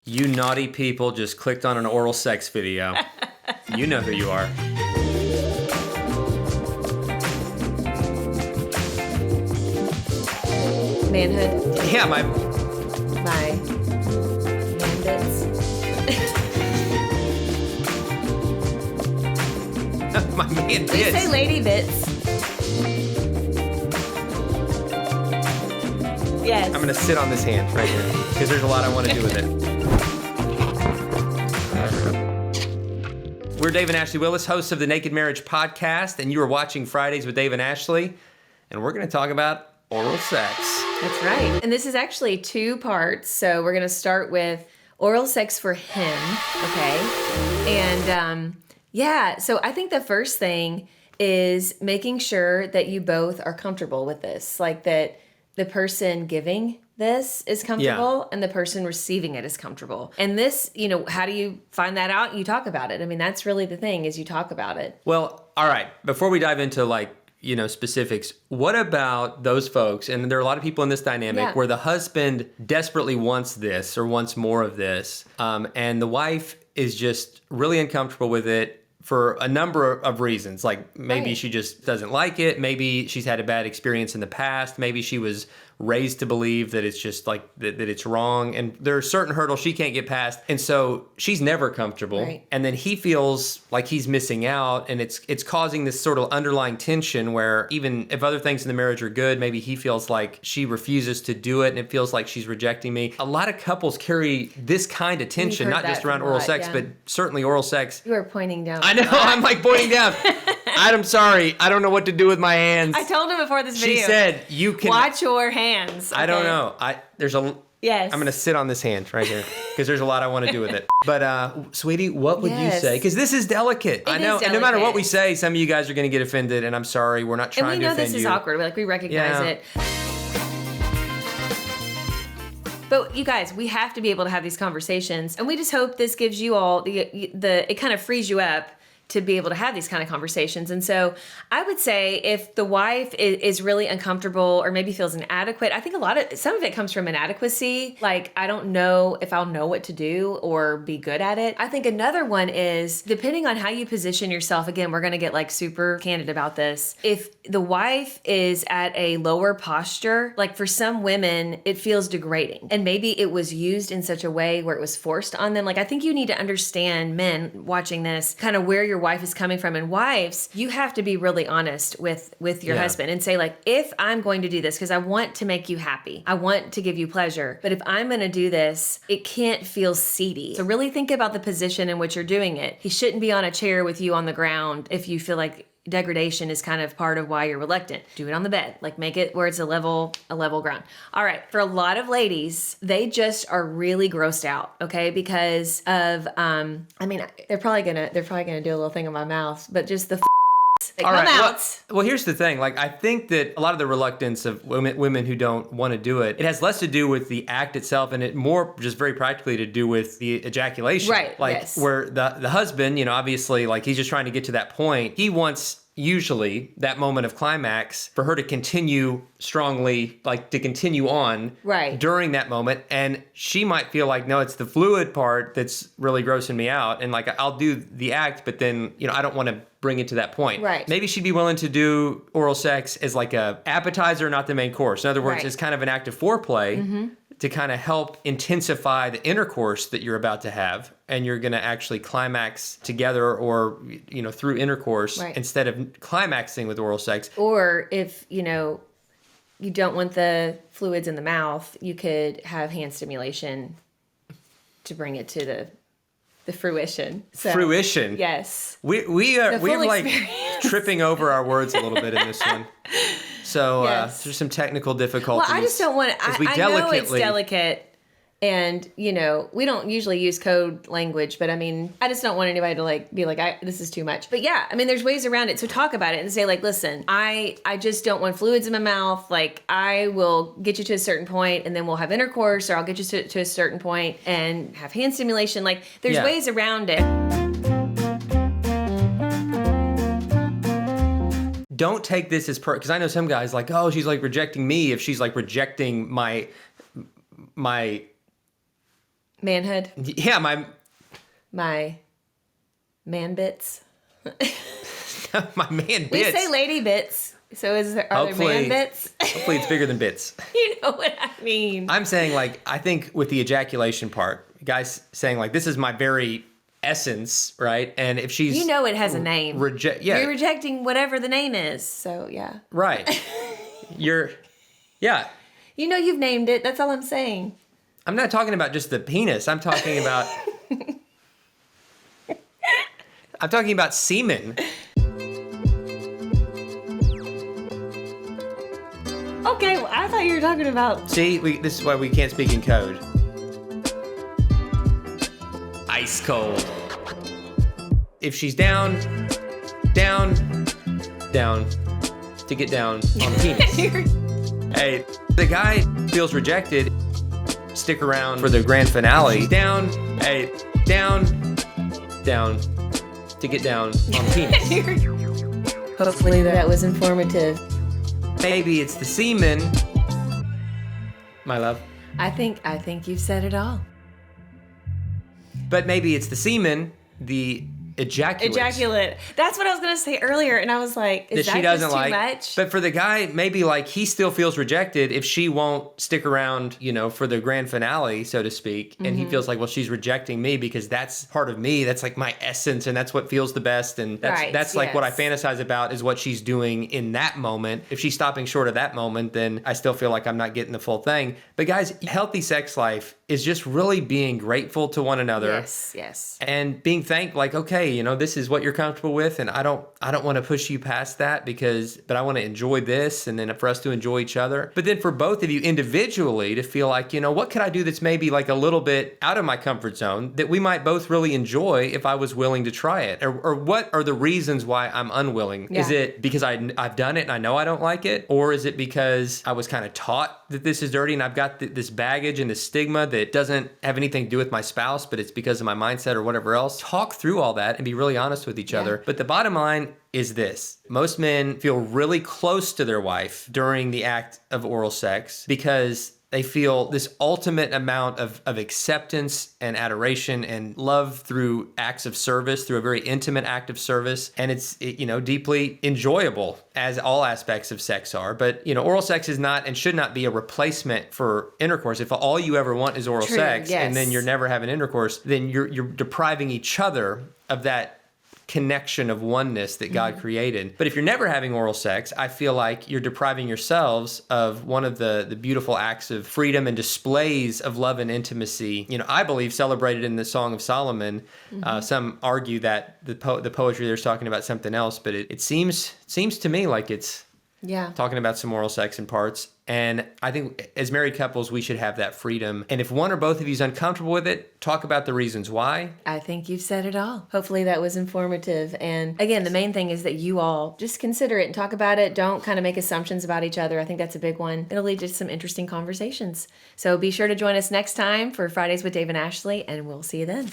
You naughty people just clicked on an oral sex video. You know who you are. Manhood. Yeah, My man bits. my man Did you bits. say lady bits? Yes. I'm gonna sit on this hand right here because there's a lot I want to do with it. We're Dave and Ashley Willis, hosts of the Naked Marriage Podcast, and you are watching Fridays with Dave and Ashley, and we're going to talk about oral sex. That's right. And this is actually 2 parts. So we're going to start with oral sex for him, okay? And so I think the first thing is making sure that you both are comfortable with this, like that the person giving this is comfortable and the person receiving it is comfortable. And this, how do you find that out? You talk about it. I mean, that's really the thing, is you talk about it. Well, all right. Before we dive into specifics, what about those folks? And there are a lot of people in this dynamic where the husband desperately wants this or wants more of this, and the wife is just really uncomfortable with it for a number of reasons. Like maybe she just doesn't like it. Maybe she's had a bad experience in the past. Maybe she was raised to believe that it's just like that it's wrong. And there are certain hurdles she can't get past. And so she's never comfortable. Right. And then he feels like he's missing out. And it's causing this sort of underlying tension where even if other things in the marriage are good, maybe he feels like she refuses to do it and it feels like she's rejecting me. A lot of couples carry this kind of tension, not just around oral sex, but certainly oral sex. You are pointing down. I know, I'm like pointing down. I'm sorry, I don't know what to do with my hands. I told him before this video. She said you can watch your hands. Okay? I don't know. I'm gonna sit on this hand right here because there's a lot I want to do with it. But sweetie, what would you say? Because this is delicate. I know. And no matter what we say, some of you guys are gonna get offended, and I'm sorry. We're not trying to offend you. And we know this is awkward. We recognize it. But you guys, we have to be able to have these conversations, and we just hope this gives you all it kind of frees you up to be able to have these kind of conversations. And so I would say if the wife is really uncomfortable or maybe feels inadequate, I think some of it comes from inadequacy. Like, I don't know if I'll know what to do or be good at it. I think another one is, depending on how you position yourself, again, we're going to get super candid about this. If the wife is at a lower posture, like for some women, it feels degrading. And maybe it was used in such a way where it was forced on them. Like, I think you need to understand, men watching this, kind of where your wife is coming from. And wives, you have to be really honest with your husband and say, like, if I'm going to do this because I want to make you happy, I want to give you pleasure, but if I'm going to do this, it can't feel seedy. So really think about the position in which you're doing it. He shouldn't be on a chair with you on the ground if you feel like degradation is kind of part of why you're reluctant. Do it on the bed. Like, make it where it's a level ground. All right. For a lot of ladies, they just are really grossed out, okay? Because of they're probably gonna do a little thing on my mouth, but just the they come out. Well, here's the thing. Like, I think that a lot of the reluctance of women who don't want to do it, it has less to do with the act itself and it more just very practically to do with the ejaculation. Right. Like, where the husband, obviously, like, he's just trying to get to that point. He wants usually that moment of climax for her to continue strongly, like to continue on during that moment. And she might feel like, no, it's the fluid part that's really grossing me out. And like, I'll do the act, but then, I don't want to bring it to that point. Right. Maybe she'd be willing to do oral sex as like a appetizer, not the main course. In other words, it's kind of an act of foreplay to kind of help intensify the intercourse that you're about to have. And you're going to actually climax together or, through intercourse instead of climaxing with oral sex. Or if, you don't want the fluids in the mouth, you could have hand stimulation to bring it to the fruition. So, fruition? Yes. We are like tripping over our words a little bit in this one. So there's some technical difficulties. Well, I just don't want to, I know it's delicate. And, we don't usually use code language, but I just don't want anybody to be like, this is too much. But yeah, there's ways around it. So talk about it and say, like, listen, I just don't want fluids in my mouth. Like, I will get you to a certain point and then we'll have intercourse, or I'll get you to a certain point and have hand stimulation. Like, there's ways around it. Don't take this as because I know some guys like, oh, she's like rejecting me if she's like rejecting my Manhood. Yeah, my man bits. my man bits. We say lady bits. So are there man bits? Hopefully it's bigger than bits. You know what I mean. I'm saying, like, I think with the ejaculation part, guys saying, like, this is my very essence, right? And if she's... You know it has a name. Yeah. You're rejecting whatever the name is. So, yeah. Right. Yeah. You know you've named it. That's all I'm saying. I'm not talking about just the penis. I'm talking about... I'm talking about semen. Okay, well, I thought you were talking about... See, this is why we can't speak in code. Ice cold. If she's down, to get down on the penis. Hey, the guy feels rejected, stick around for the grand finale. Down, to get down on the penis. Hopefully that was informative. Maybe it's the semen, my love. I think you've said it all. But maybe it's the semen, the ejaculate. That's what I was gonna say earlier, and I was like, is that she doesn't just too like. much? But for the guy, maybe like he still feels rejected if she won't stick around, for the grand finale, so to speak. And he feels like, well, she's rejecting me because that's part of me. That's like my essence, and that's what feels the best. And that's like what I fantasize about is what she's doing in that moment. If she's stopping short of that moment, then I still feel like I'm not getting the full thing. But guys, healthy sex life is just really being grateful to one another. Yes. And being thankful, like, okay, this is what you're comfortable with, and I don't want to push you past that but I want to enjoy this, and then for us to enjoy each other. But then for both of you individually to feel like, what could I do that's maybe like a little bit out of my comfort zone that we might both really enjoy if I was willing to try it? Or what are the reasons why I'm unwilling? Yeah. Is it because I've done it and I know I don't like it? Or is it because I was kind of taught that this is dirty and I've got this baggage and this stigma that doesn't have anything to do with my spouse, but it's because of my mindset or whatever else? Talk through all that and be really honest with each other. But the bottom line is this. Most men feel really close to their wife during the act of oral sex because they feel this ultimate amount of acceptance and adoration and love through acts of service, through a very intimate act of service. And it's deeply enjoyable, as all aspects of sex are. But, oral sex is not and should not be a replacement for intercourse. If all you ever want is oral sex and then you're never having intercourse, then you're depriving each other of that connection of oneness that God created. But if you're never having oral sex, I feel like you're depriving yourselves of one of the beautiful acts of freedom and displays of love and intimacy. I believe celebrated in the Song of Solomon. Some argue that the poetry there's talking about something else, but it seems to me like it's talking about some oral sex in parts. And I think as married couples, we should have that freedom. And if one or both of you is uncomfortable with it, talk about the reasons why. I think you've said it all. Hopefully that was informative. And again, the main thing is that you all just consider it and talk about it. Don't kind of make assumptions about each other. I think that's a big one. It'll lead to some interesting conversations. So be sure to join us next time for Fridays with Dave and Ashley, and we'll see you then.